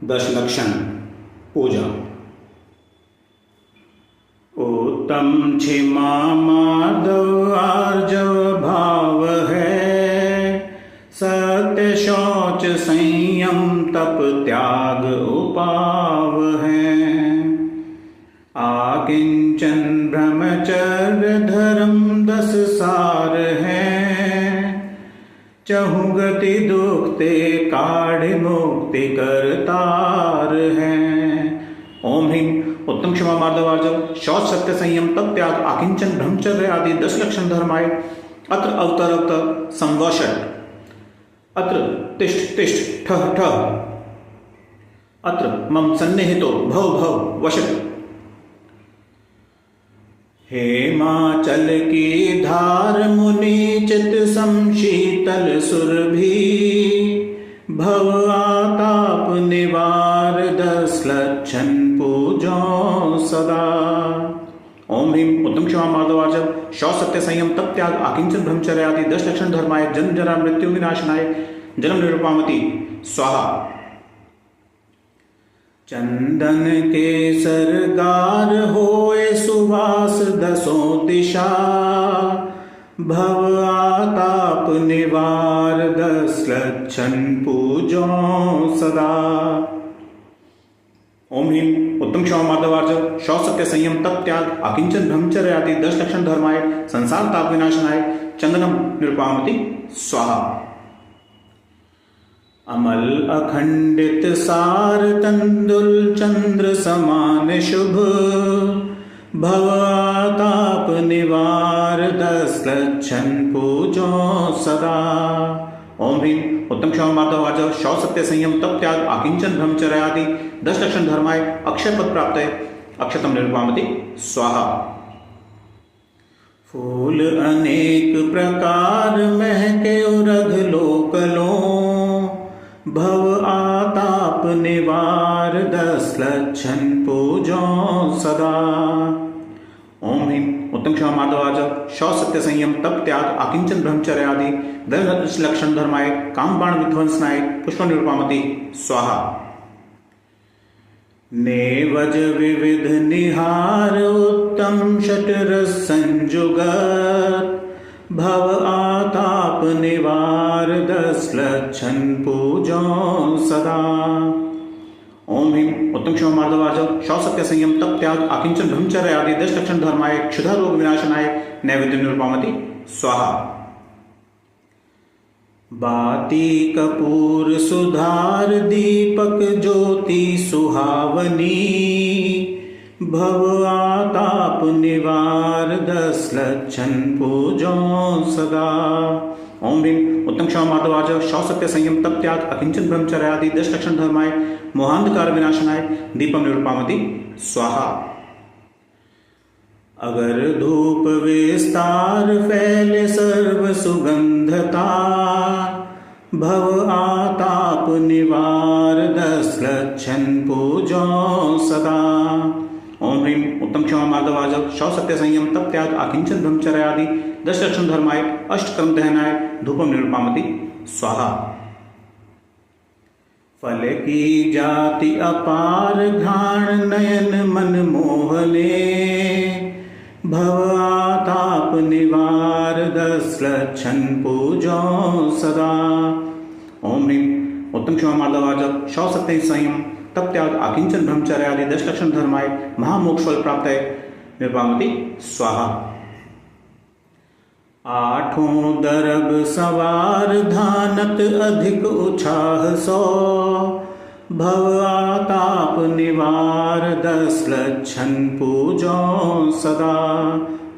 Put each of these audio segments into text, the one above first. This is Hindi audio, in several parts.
दशलक्षण पूजा। उत्तम क्षमा माधव आर्जव भाव है, सत्य शौच संयम तप त्याग उपाव है। आकिंचन ब्रह्मचर्य धर्म 10 सार है, चहुगति दुखते काढ़ मुक्ति करतार है। ओम ह्रीं उत्तम क्षमा मार्दव आर्जव शौच सत्य संयम तप त्याग आकिंचन ब्रह्मचर्य आदि 10 लक्षण धर्माय अत्र अवतरक्त संवषट। अत्र तिष्ठ तिष्ठ ठः ठः। अत्र मम सन्निहितो भव भव वशत्। हेमाचल की धार मुनि चित समशीतल सुरभि, भव आताप निवार 10 लक्षण पूजो सदा। ओम ह्रीं उत्तम क्षमा माधव आर्जव शौच सत्य संयम तप त्याग आकिंचन ब्रह्मचर्य आदि 10 लक्षण धर्माय जन्म जरा मृत्यु विनाशनाय जन्म निरूपामति स्वाहा। चंदन केसर गार होए सुवास 10 दिशा, भव आताप निवार 10 लक्षण पूजो सदा। ओम ह्रीं उत्तम क्षमा माधव आर्जव शौच सत्य संयम तप त्याग आकिंचन ब्रह्मचर्य आदि 10 लक्षण धर्माय संसार ताप विनाशनाय चंदनम निरूपामति स्वाहा। अमल अखंडित सार तंदुल चंद्र समान शुभ, भव आताप निवार 10 लक्षण पूजो सदा। ओम ह्रीं उत्तम क्षमा माधव आर्जव शौच सत्य संयम तप त्याग आकिंचन ब्रह्मचर्य आदि 10 लक्षण धर्माय अक्षय पद प्राप्त है अक्षतम निरूपामति स्वाहा। फूल अनेक प्रकार महके उरग लोकलो, भव आताप निवार 10 लक्षण पूजो सदा। ओम ह्रीं उत्तम क्षमा माधव आर्जव शौच सत्य संयम तप त्याग आकिंचन ब्रह्मचर्य आदि 10 लक्षण धर्माय काम बाण विध्वंसनाय पुष्प निरूपामति स्वाहा। नेवज विविध निहार उत्तम षटरस संजुगत, भव आताप निवार 10 लक्षण पूजो सदा। ओम ह्रीं उत्तम क्षमा माधव आर्जव शौच सत्य संयम तप त्याग आकिंचन ब्रह्मचर्य आदि 10 लक्षण धर्माय क्षुधा रोग विनाशनाय नैवेद्य निरूपामति स्वाहा। बाती कपूर सुधार दीपक ज्योति सुहावनी, भव आताप निवार 10 लक्षण पूजो सदा। ओम ह्रीं उत्तम क्षमा माधव आर्जव शौच सत्य संयम तप त्याग अकिंचन ब्रह्मचर्य आदि 10 लक्षण धर्माय मोहांधकार विनाशनाय दीपम निरूपामति स्वाहा। अगर धूप विस्तार फैले सर्व सुगंधता, भव आताप निवार 10 लक्षण पूजो सदा। ओम ह्रीं उत्तम क्षमा माधव आर्जव शौच सत्य संयम तप त्याग आकिंचन ब्रह्मचर्य आदि 10 लक्षण धर्माय अष्टकर्म दहनाय धूपम निरूपामति स्वाहा। फल की जाति अपार घ्राण नयन मन मोहले, भव आताप निवार 10 लक्षण पूजो सदा। ओम ह्रीं उत्तम क्षमा माधव आर्जव शौच सत्य संयम तप त्याग आकिंचन ब्रह्मचर्य आदि 10 लक्षण धर्माय महामोक्ष फल प्राप्त है निरूपामति स्वाहा। आठों दरब सवार धानत अधिक उछाह 100, भव आताप निवार 10 लक्षण पूजो सदा।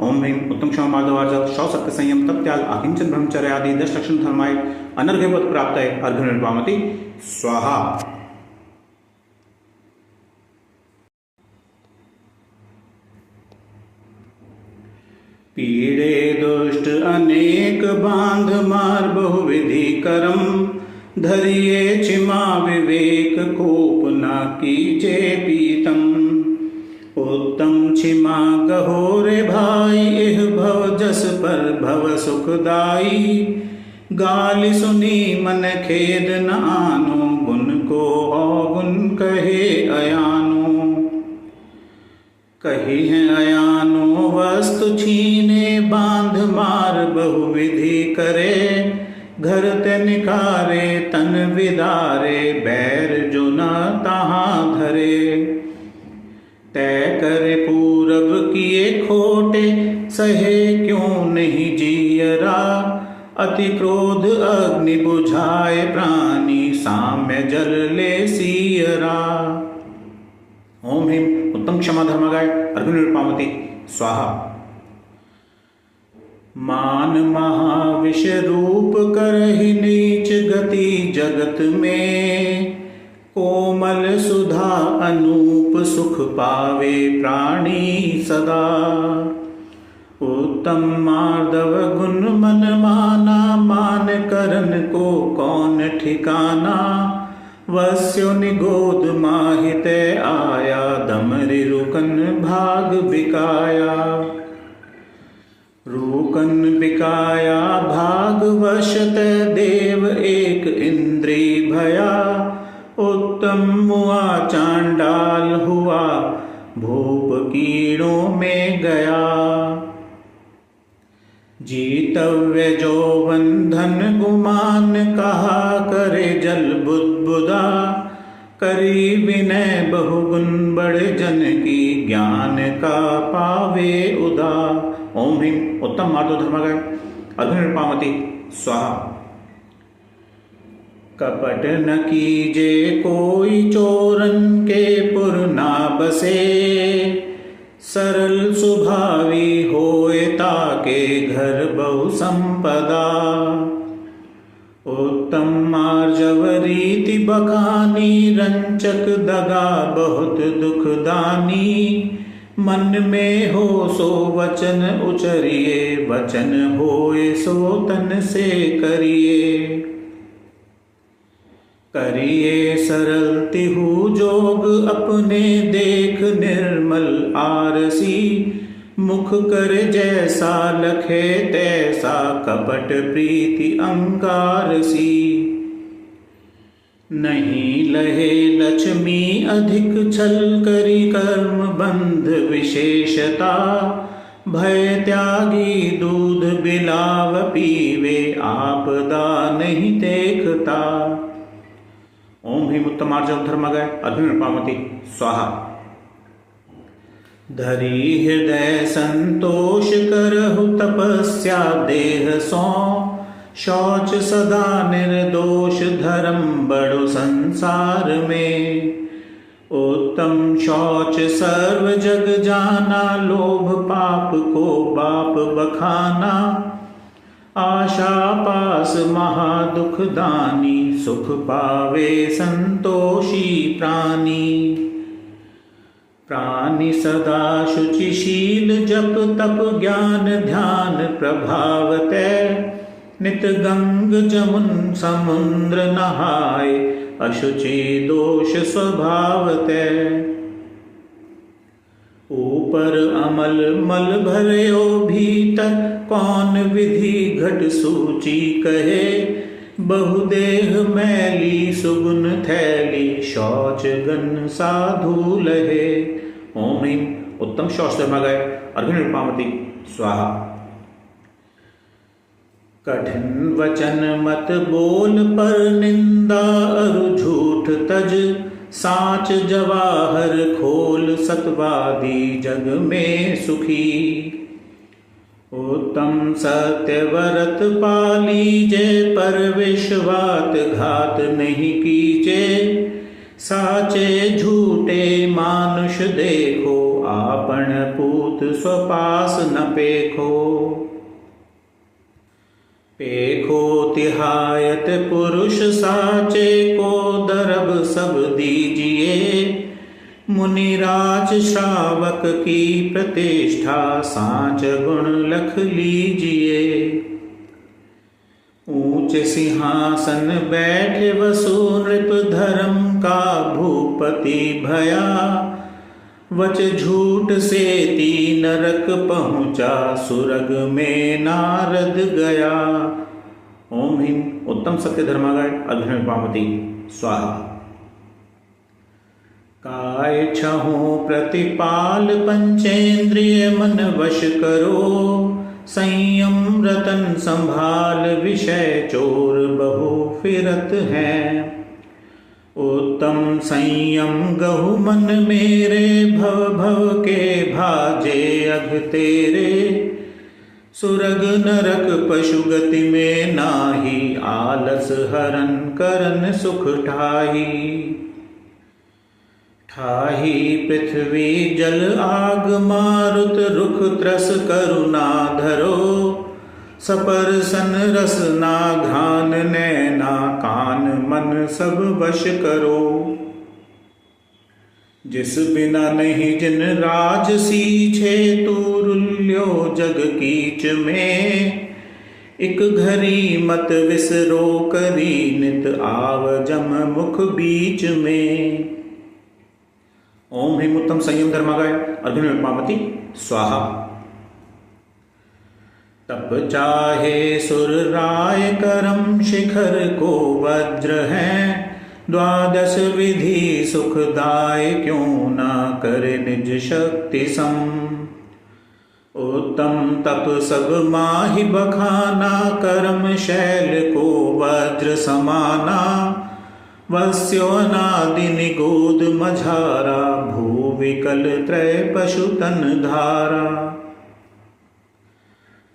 ओम ह्रीं उत्तम क्षमा माधव आर्जव शौच सत्य संयम तप त्याग आकिंचन ब्रह्मचर्य आदि 10 लक्षण धर्माय अनर्घ्य पद प्राप्त है अर्घ्य निरूपामति स्वाहा। पीड़े दुष्ट अनेक बांध मार बहुविधि करम, धरिए क्षमा विवेक कोप न कीजे पीतम। उत्तम क्षमा गहो रे भाई एह भव जस पर भव सुखदाई, गाली सुनी मन खेद न आनो गुण को अवगुण रही हैं अयानो वस्तु छीने, बांध मार बहुविधि करे, घर ते निकारे तन विदारे, बैर जो न तहाँ धरे। तय करे पूरब किए खोटे, सहे क्यों नहीं जियरा, अति क्रोध अग्नि बुझाए प्राणी, साम्य जल ले सियरा। ओम ह्रीं उत्तम क्षमा धर्मगाय अर्घ्यनिर्पामति स्वाहा। मान महाविष रूप करहि नीच गति जगत में, कोमल सुधा अनूप सुख पावे प्राणी सदा। उत्तम माधव गुण मन माना, मान करन को कौन ठिकाना, वस्यो निगोद माहित आया, दमरि रुकन भाग बिकाया। रुकन बिकाया भाग वशत, देव एक इंद्री भया, उत्तम मुआ चांडाल हुआ, भूप कीड़ों में गया। जीतव्य जो बंधन गुमान, कहा करे जल बुदबुदा, करी विनय बहुगुण बड़े जन की, ज्ञान का पावे उदा। ओम ह्रीं उत्तम मार्दो धर्मगाय अर्घ्यनिर्पामति स्वाहा। कपट न कीजे कोई चोरन के पुर ना बसे, सरल स्वभावी होए ताके घर बहु संपदा। उत्तम मार्जव रीति बखानी, रंचक दगा बहुत दुखदानी, मन में हो सो वचन उचरिए, वचन होए सो तन से करिए। करिए सरल तिहु जोग अपने, देख निर्मल आरसी, मुख कर जैसा लखे तैसा, कपट प्रीति अंकार सी। नहीं लहे लक्ष्मी अधिक छल, करी कर्म बंध विशेषता, भय त्यागी दूध बिलाव पीवे, आपदा नहीं देखता। ओम ह्रीं उत्तमार्जव धर्मगाय अर्घ्यनिर्पामति स्वाहा। धरी हृदय संतोष करहु तपस्या देह सो, शौच सदा निर्दोष धर्म बड़ो संसार में। उत्तम शौच सर्व जग जाना, लोभ पाप को बाप बखाना, आशा पास महादुख दानी, सुख पावे संतोषी प्राणी। प्राणी सदा शुचिशील जप तप ज्ञान ध्यान प्रभावते, नित गंग जमुन समुद्र नहाय, अशुचि दोष स्वभावते। ऊपर अमल मल भरयो भीतर, कौन विधि घट सूची कहे, बहुदेह मैली सुगुन थैली, शौच गन साधु लहे। ओम ह्रीं उत्तम शौच धर्मगाय अर्घ्यनिर्पामति स्वाहा। कठिन वचन मत बोल पर निंदा, अरु झूठ तज, साच जवाहर खोल, सतवादी जग में सुखी। उत्तम सत्य व्रत पालीजे, पर विश्वात घात नहीं कीजे, साचे झूठे मानुष देखो, आपन पूत स्वपास न पेखो। पेखो तिहायत पुरुष साचे को, दरब सब दीजिए, मुनिराज श्रावक की प्रतिष्ठा, सांच गुण लख लीजिए। ऊंचे सिंहासन बैठे वसु नृप, धर्म का भूपति भया, वच झूठ से ती नरक पहुंचा, सुरग में नारद गया। ओम ह्रीं उत्तम सत्य धर्मगाय अर्घ्यनिर्पामति स्वाहा। का काय छहों प्रतिपाल पंचेंद्रिय मन वश करो, संयम रतन संभाल विषय चोर बहु फिरत हैं। उत्तम संयम गहु मन मेरे, भव भव के भाजे अघ तेरे। सुरग नरक पशु गति में नाही, आलस हरन करन सुख ठाही। ठाही पृथ्वी जल आग मारुत, रुख त्रस करुणा धरो। सपरसन रसना घ्राण नैना, कान मन सब वश करो। जिस बिना नहीं जिन राज सीछे, तुरुल्यो जग कीच में। एक घड़ी मत विसरो करी, नित आव जम मुख बीच में। ओम ह्रीं उत्तम संयम धर्मागाय अर्जुन विद्मामति स्वाहा। तप चाहे सुर राय करम, शिखर को वज्र है। द्वादश विधि सुखदाय, क्यों न करे निज शक्ति सम। उत्तम तप सब माहि बखाना, करम शैल को वज्र समाना। वस्योनादि निगोद मझारा, भू विकल त्रय पशु तन धारा।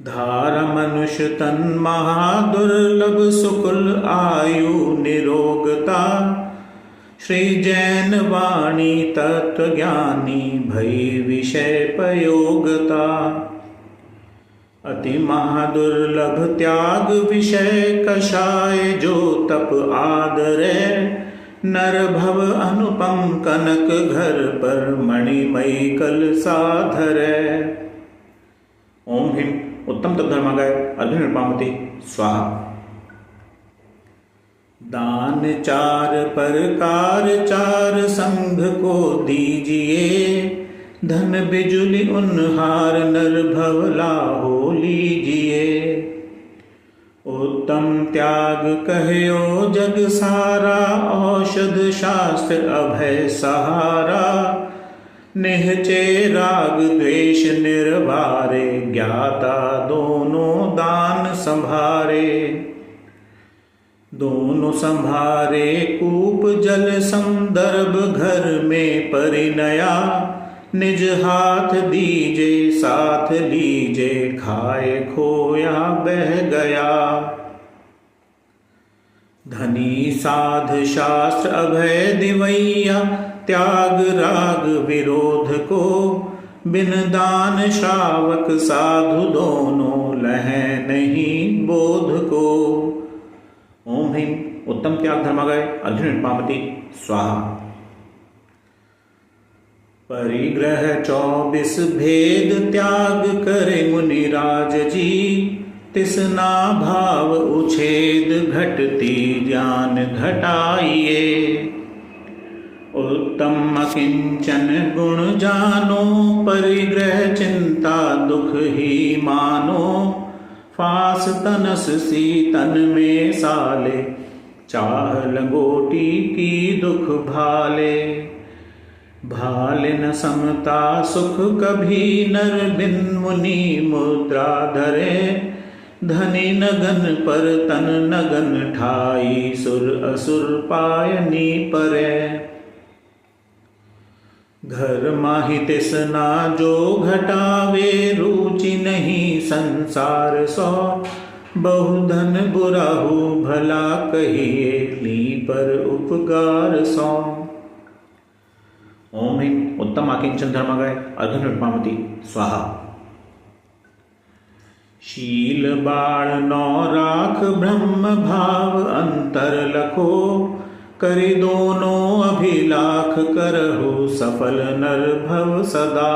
धारा मनुष्य तन महादुर्लभ, सुकुल आयु निरोगता। श्री जैन वाणी तत्व ज्ञानी, भई विषय पयोगता। अति महादुर्लभ त्याग विषय कषाय, जो तप आदरे। नर भव अनुपम कनक, घर पर मणिमयी कल साधरे। ओम ह्रीं उत्तम तप धर्मागाय अर्जुन विद्मामति स्वाहा। दान चार प्रकार, चार संघ को दीजिए। धन बिजुली उन्हार, नर भव लाहो लीजिए। उत्तम त्याग कह्यो जग सारा, औषध शास्त्र अभय सहारा। निहचे राग द्वेष निर्वारे, ज्ञाता दोनों दान संभारे। दोनों संभारे कूप जल संदर्भ, घर में परिणया। निज हाथ दीजे साथ लीजे, खाए खोया बह गया। धनी साध शास्त्र अभय दिवैया, त्याग राग विरोध को। बिन दान श्रावक साधु, दोनों लह नहीं बोध को। ओम ह्रीं उत्तम त्याग धर्मागाय अर्जुन विद्मामति स्वाहा। परिग्रह 24 भेद त्याग करे मुनिराज जी। तिसना भाव उछेद, घटती ज्ञान घटाइए। उत्तम अकिंचन गुण जानो, परिग्रह चिंता दुख ही मानो। फास तनस सी तन में साले, चाह लंगोटी की दुख भाले। भाले न समता सुख कभी, नर बिन मुनि मुद्रा धरे। धनी नगन पर तन नगन ठाई, सुर असुर पायनी परे। घर माहि तिसना जो घटावे, रुचि नहीं संसार सो। बहुधन बुराहु भला कहिए, ली पर उपकार सो। ओम ह्रीं उत्तम आकिंचन धर्मागाय अर्जुन विद्मामति स्वाहा। शील बाण नौ राख, ब्रह्म भाव अंतर लखो। करि दोनों अभिलाख, करहु सफल नर भव सदा।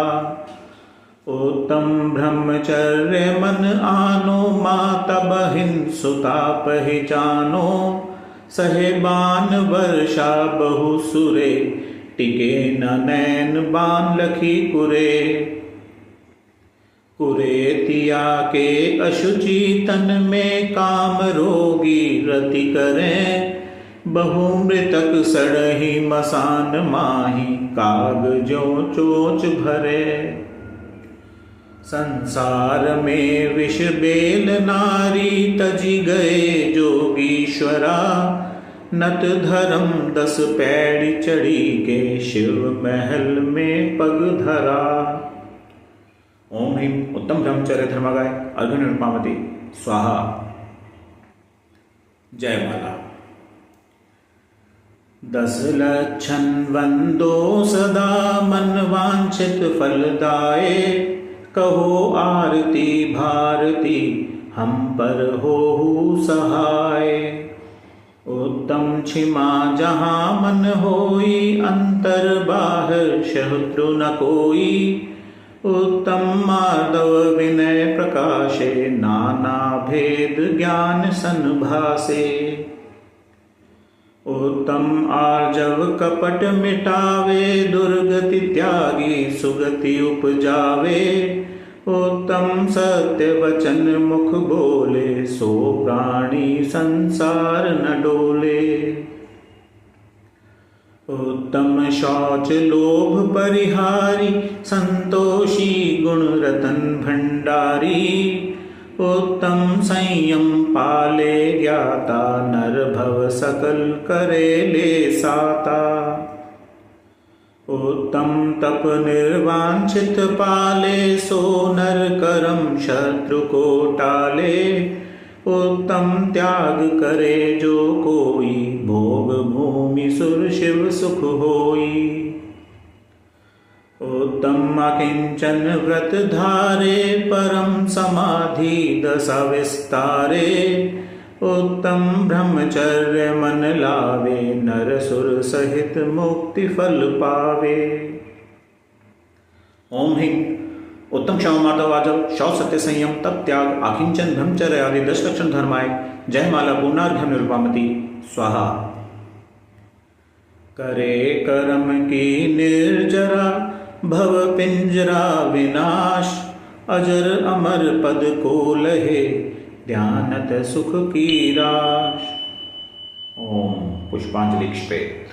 उत्तम ब्रह्मचर्य मन आनो, माता बहिन सुता पहचानो। सहेबान वर्षा बहु सुरे, टिके न नैन बान लखी कुरे। कुरेतिया के अशुचि तन में, काम रोगी रति करें। बहु मृतक सड़ही मसान माही, काग जो चोच भरे। संसार में विष बेल नारी, तजी गए जोगीश्वरा। नत धर्म 10 पैड़ी चढ़ी के, शिव महल में पग धरा। ओम ह्रीं उत्तम ब्रह्मचर्य धर्मगाय अर्घ्य निरुपामति स्वाहा। जय माला। 10 लक्षण वंदो सदा, मन वांछित फलदाये। कहो आरती भारती, हम पर होहु सहाय। उत्तम क्षिमा जहाँ मन होई, अंतर बाहर शत्रु न कोई। उत्तम माधव विनय प्रकाशे, नाना भेद ज्ञान सन भासे। उत्तम आर्जव कपट मिटावे, दुर्गति त्यागी सुगति उपजावे। उत्तम सत्य वचन मुख बोले, सो प्राणी संसार न डोले। उत्तम शौच लोभ परिहारी, संतोषी गुण रतन भंडारी। उत्तम संयम पाले ज्ञाता, नर भव सकल करे ले साता। उत्तम तप निर्वांछित पाले, सो नर करम शत्रु को टाले। उत्तम त्याग करे जो कोई, भोग भूमि सुर शिव सुख होई। उत्तम अकिंचन व्रत धारे, परम समाधि दशा विस्तारे। उत्तम ब्रह्मचर्य मन लावे, नर सुर सहित मुक्ति फल पावे। ओम ह्रीं उत्तम क्षमा माधव आजव, शौच सत्य संयम तप त्याग आकिंचन ब्रह्मचर्य आदि 10 लक्षण धर्माय जय माला पूर्णार्घ्य निरुपामति स्वाहा। करे कर्म की निर्जरा, भव पिंजरा विनाश। अजर अमर पद को लहे, ध्यानत सुख की राश। ओम पुष्पांजलि क्षिपेत्।